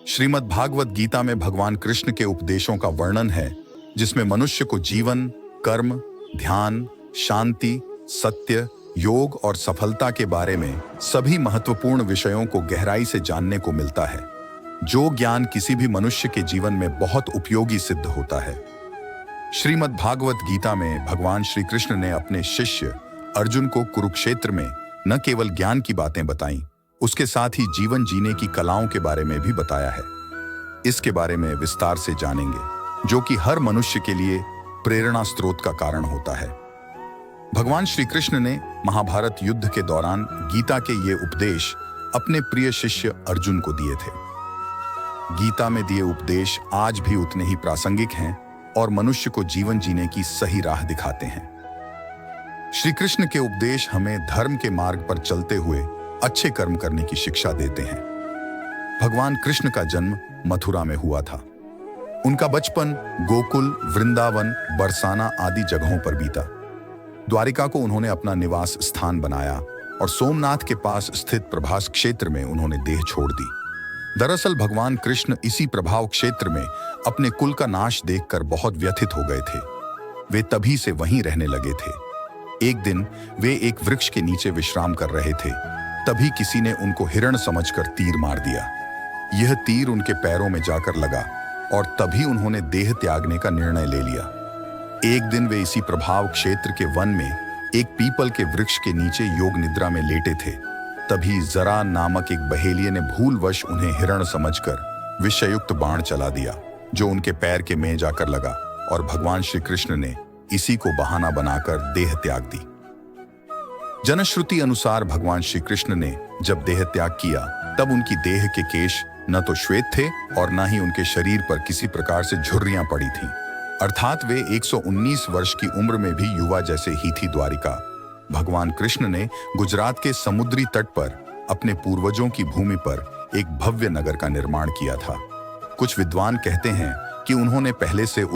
श्रीमद् भागवत गीता में भगवान कृष्ण के उपदेशों का वर्णन है, जिसमें मनुष्य को जीवन, कर्म, ध्यान, शांति, सत्य, योग और सफलता के बारे में सभी महत्वपूर्ण विषयों को गहराई से जानने को मिलता है, जो ज्ञान किसी भी मनुष्य के जीवन में बहुत उपयोगी सिद्ध होता है। श्रीमद् भागवत गीता में भगवान श्री कृष्ण ने अपने शिष्य अर्जुन को कुरुक्षेत्र में न केवल ज्ञान की बातें बताईं, उसके साथ ही जीवन जीने की कलाओं के बारे में भी बताया है। इसके बारे में विस्तार से जानेंगे, जो कि हर मनुष्य के लिए प्रेरणा स्रोत का कारण होता है। भगवान श्री कृष्ण ने महाभारत युद्ध के दौरान गीता के ये उपदेश अपने प्रिय शिष्य अर्जुन को दिए थे। गीता में दिए उपदेश आज भी उतने ही प्रासंगिक हैं और मनुष्य को जीवन जीने की सही राह दिखाते हैं। श्री कृष्ण के उपदेश हमें धर्म के मार्ग पर चलते हुए अच्छे कर्म करने की शिक्षा देते हैं। भगवान कृष्ण का जन्म मथुरा में हुआ था। उनका बचपन गोकुल, वृंदावन, बरसाना आदि जगहों पर बीता। द्वारिका को उन्होंने अपना निवास स्थान बनाया और सोमनाथ के पास स्थित प्रभास क्षेत्र में उन्होंने देह छोड़ दी। दरअसल भगवान कृष्ण इसी प्रभाव क्षेत्र में अपने कुल का नाश देखकर बहुत व्यथित हो गए थे। वे तभी से वहीं रहने लगे थे। एक दिन वे एक वृक्ष के नीचे विश्राम कर रहे थे, तभी किसी ने उनको हिरण समझकर तीर मार दिया। यह तीर उनके पैरों में जाकर लगा और तभी उन्होंने देह त्यागने का निर्णय ले लिया। एक दिन वे इसी प्रभाव क्षेत्र के वन में एक पीपल के वृक्ष के नीचे योग निद्रा में लेटे थे। तभी जरा नामक एक बहेलिये ने भूलवश उन्हें हिरण समझकर विषयुक्त बाण चला दिया, जो उनके पैर के में जाकर लगा और भगवान श्री कृष्ण ने इसी को बहाना बनाकर देह त्याग दी। जनश्रुति अनुसार भगवान श्री कृष्ण ने जब देह त्याग किया, तब उनकी देह के केश न तो श्वेत थे और न ही उनके शरीर पर किसी प्रकार से झुर्रियां पड़ी थीं। अर्थात वे 119 वर्ष की उम्र में भी युवा जैसे ही थी। द्वारिका भगवान कृष्ण ने गुजरात के समुद्री तट पर अपने पूर्वजों की भूमि पर एक भव्य नगर का निर्माण किया था। कुछ विद्वान कहते हैं कि उन्होंने पहले से